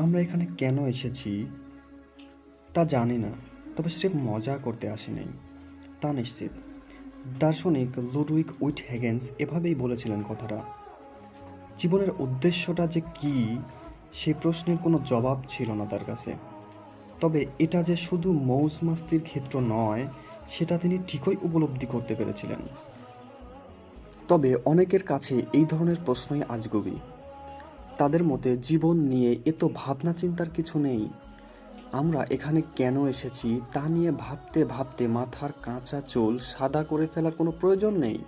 আমরা এখানে কেন এসেছি তা জানি না, তবে স্রেফ মজা করতে আসি নাই তা নিশ্চিত। দার্শনিক লুডউইগ উইটহেগেন্স এভাবেই বলেছিলেন কথাটা। জীবনের উদ্দেশ্যটা যে কী, সেই প্রশ্নের কোনো জবাব ছিল না তার কাছে। তবে এটা যে শুধু মৌজ মাস্তির ক্ষেত্র নয়, সেটা তিনি ঠিকই উপলব্ধি করতে পেরেছিলেন। তবে অনেকের কাছে এই ধরনের প্রশ্নই আজগুবি। তাদের মতে জীবন নিয়ে এত ভাবনা চিন্তার কিছু নেই। আমরা এখানে কেন এসেছি তা নিয়ে ভাবতে ভাবতে মাথার কাঁচা চুল সাদা করে ফেলার কোনো প্রয়োজন নেই।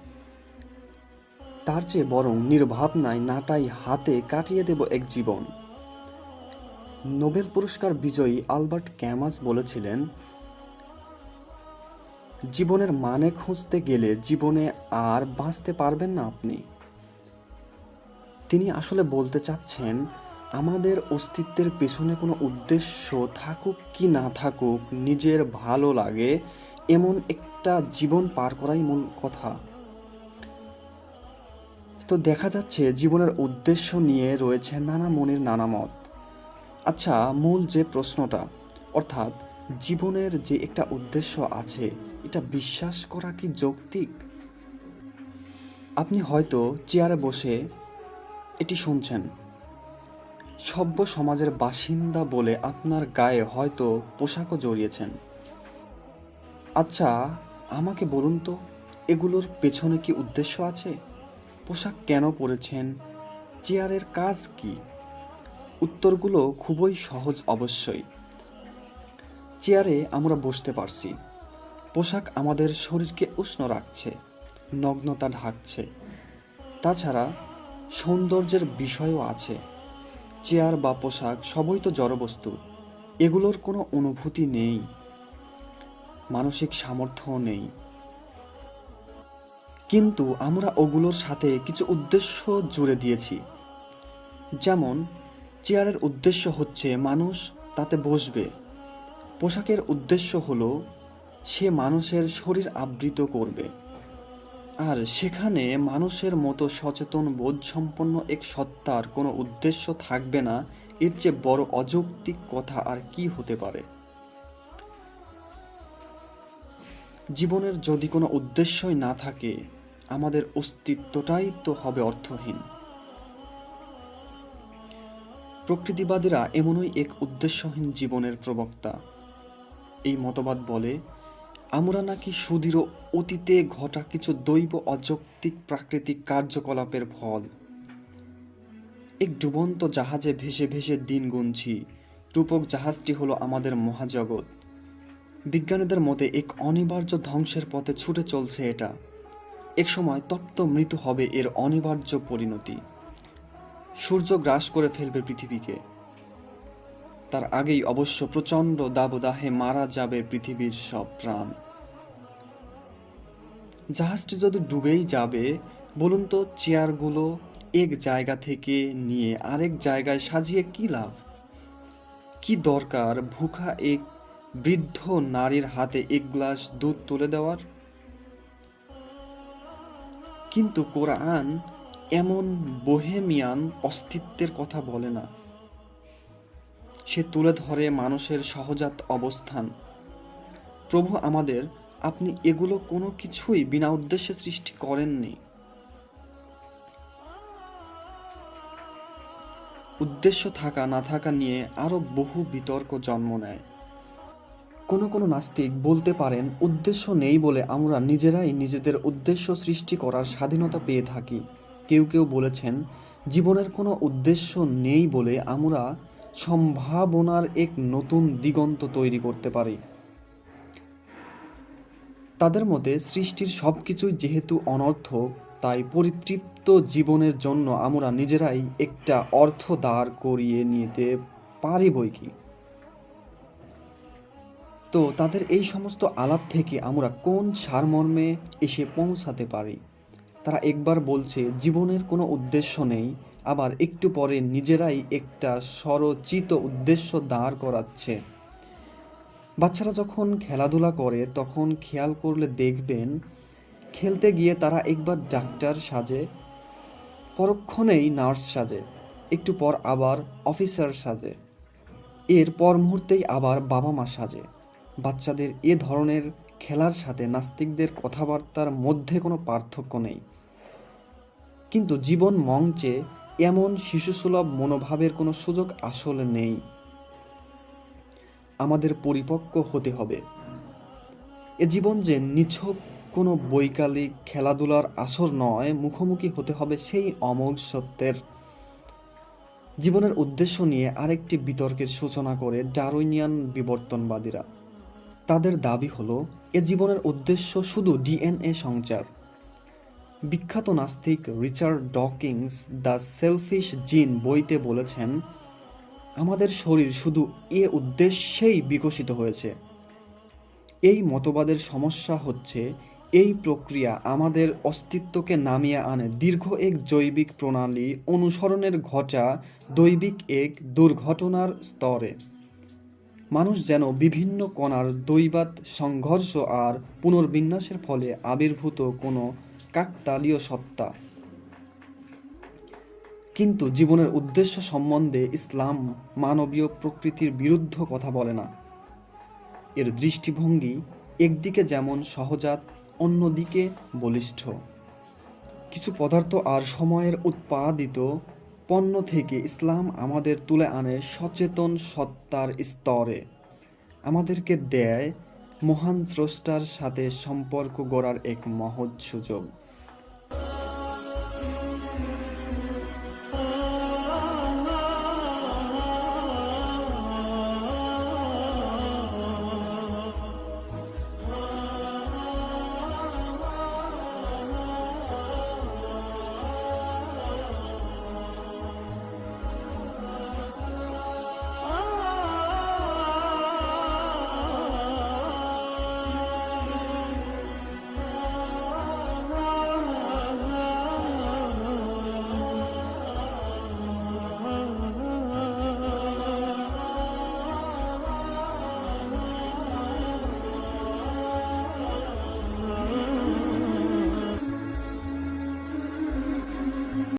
তার চেয়ে বরং নির্ভাবনায় নাটাই হাতে কাটিয়ে দেব এক জীবন। নোবেল পুরস্কার বিজয়ী আলবার্ট ক্যামাস বলেছিলেন, জীবনের মানে খুঁজতে গেলে জীবনে আর বাঁচতে পারবেন না আপনি। তিনি আসলে বলতে চাচ্ছেন, আমাদের অস্তিত্বের পেছনে কোনো উদ্দেশ্য থাকুক কি না থাকুক, নিজের ভালো লাগে এমন একটা জীবন পার করাই মূল কথা। তো দেখা যাচ্ছে জীবনের উদ্দেশ্য নিয়ে রয়েছে নানা মনের নানা মত। আচ্ছা, মূল যে প্রশ্নটা, অর্থাৎ জীবনের যে একটা উদ্দেশ্য আছে, এটা বিশ্বাস করা কি যৌক্তিক? আপনি হয়তো চেয়ারে বসে এটি শুনছেন, সভ্য সমাজের বাসিন্দা বলে আপনার গায়ে হয়তো পোশাকও জড়িয়েছেন। আচ্ছা, আমাকে বলুন তো, এগুলোর পেছনে কি উদ্দেশ্য আছে? পোশাক কেন পরেছেন? চেয়ারের কাজ কি? উত্তরগুলো খুবই সহজ অবশ্যই। চেয়ারে আমরা বসতে পারছি, পোশাক আমাদের শরীরকে উষ্ণ রাখছে, নগ্নতা ঢাকছে। তাছাড়া সৌন্দর্যের বিষয়ও আছে। চেয়ার বা পোশাক সবই তো জড়বস্তু, এগুলোর কোনো অনুভূতি নেই, মানসিক সামর্থ্যও নেই। কিন্তু আমরা ওগুলোর সাথে কিছু উদ্দেশ্য জুড়ে দিয়েছি। যেমন চেয়ারের উদ্দেশ্য হচ্ছে মানুষ তাতে বসবে, পোশাকের উদ্দেশ্য হলো সে মানুষের শরীর আবৃত করবে। আর সেখানে মানুষের মতো সচেতন বোধসম্পন্ন এক সত্তার কোনো উদ্দেশ্য থাকবে না, এর চেয়ে বড় অযৌক্তিক কথা আর কি হতে পারে? জীবনের যদি কোনো উদ্দেশ্যই না থাকে, আমাদের অস্তিত্বটাই তো হবে অর্থহীন। প্রকৃতিবাদীরা এমনই এক উদ্দেশ্যহীন জীবনের প্রবক্তা। এই মতবাদ বলে, আমরা নাকি সুদৃঢ় অতীতে ঘটা কিছু দৈব অযৌক্তিক প্রাকৃতিক কার্যকলাপের ফল। এক ডুবন্ত জাহাজে ভেসে ভেসে দিন গুনছি, রূপক জাহাজটি হলো আমাদের মহাজগৎ। বিজ্ঞানীদের মতে এক অনিবার্য ধ্বংসের পথে ছুটে চলছে এটা। এক সময় তপ্ত মৃত্যু হবে এর অনিবার্য পরিণতি। সূর্য গ্রাস করে ফেলবে পৃথিবীকে। তার আগেই অবশ্য প্রচণ্ড দাবদাহে মারা যাবে পৃথিবীর সব প্রাণ। জাহাজটি যদি ডুবেই যাবে, বলুন তো চেয়ারগুলো এক জায়গা থেকে নিয়ে আরেক জায়গায় সাজিয়ে কি লাভ? কি দরকার ভুখা এক বৃদ্ধ নারীর হাতে এক গ্লাস দুধ তুলে দেওয়ার? কিন্তু কোরআন এমন বোহেমিয়ান অস্তিত্বের কথা বলে না। সে তুলে ধরে মানুষের সহজাত অবস্থান। প্রভু আমাদের, আপনি এগুলো কোনো কিছুই বিনা উদ্দেশ্যে সৃষ্টি করেননি। উদ্দেশ্য থাকা না থাকা নিয়ে আরও বহু বিতর্ক জন্ম নেয়। কোনো নাস্তিক বলতে পারেন, উদ্দেশ্য নেই বলে আমরা নিজেরাই নিজেদের উদ্দেশ্য সৃষ্টি করার স্বাধীনতা পেয়ে থাকি। কেউ কেউ বলেছেন, জীবনের কোনো উদ্দেশ্য নেই বলে আমরা সম্ভাবনার এক নতুন দিগন্ত তৈরি করতে পারি। তাদের মতে সৃষ্টির সব কিছুই যেহেতু অনর্থক, তাই পরিতৃপ্ত জীবনের জন্য আমরা নিজেরাই একটা অর্থ দাঁড় করিয়ে নিতে পারি বইকি। তো তাদের এই সমস্ত আলাপ থেকে আমরা কোন সারমর্মে এসে পৌঁছাতে পারি? তারা একবার বলছে জীবনের কোনো উদ্দেশ্য নেই, আবার একটু পরে নিজেরাই একটা স্বরচিত উদ্দেশ্য দাঁড় করাচ্ছে। বাচ্চারা যখন খেলাধুলা করে তখন খেয়াল করলে দেখবেন, খেলতে গিয়ে তারা একবার ডাক্তার সাজে, পরক্ষণেই নার্স সাজে, একটু পর আবার অফিসার সাজে। এর পর মুহূর্তেই আবার বাবা মা সাজে। বাচ্চাদের এ ধরনের খেলার সাথে নাস্তিকদের কথাবার্তার মধ্যে কোনো পার্থক্য নেই। কিন্তু জীবন মঞ্চে এমন শিশুসুলভ মনোভাবের কোনো সুযোগ আসলে নেই। আমাদের পরিপক্ক হতে হবে। এ জীবন যে নিছক কোনো বৈকালিক খেলাধুলার আসর নয়, মুখোমুখি হতে হবে সেই অমোঘ সত্যের। জীবনের উদ্দেশ্য নিয়ে আরেকটি বিতর্কের সূচনা করে ডারউইনিয়ান বিবর্তনবাদীরা। তাদের দাবি হলো এ জীবনের উদ্দেশ্য শুধু ডিএনএ সঞ্চার। বিখ্যাত নাস্তিক রিচার্ড ডকিন্স দ্য সেলফিশ জিন বইতে বলেছেন, আমাদের শরীর শুধু এ উদ্দেশ্যেই বিকশিত হয়েছে। এই মতবাদের সমস্যা হচ্ছে এই প্রক্রিয়া আমাদের অস্তিত্বকে নামিয়ে আনে দীর্ঘ এক জৈবিক প্রণালী অনুসরণের ঘটা দৈবিক এক দুর্ঘটনার স্তরে। মানুষ যেন বিভিন্ন কণার দৈবাত সংঘর্ষ আর পুনর্বিন্যাসের ফলে আবির্ভূত কোনো কাকতালীয় সত্তা। কিন্তু জীবনের উদ্দেশ্য সম্বন্ধে ইসলাম মানবীয় প্রকৃতির বিরুদ্ধ কথা বলে না। এর দৃষ্টিভঙ্গি একদিকে যেমন সহজাত, অন্যদিকে বলিষ্ঠ। কিছু পদার্থ আর সময়ের উৎপাদিত পণ্য থেকে ইসলাম আমাদের তুলে আনে সচেতন সত্তার স্তরে। আমাদেরকে দেয় মহান স্রষ্টার সাথে সম্পর্ক গড়ার এক মহৎ সুযোগ।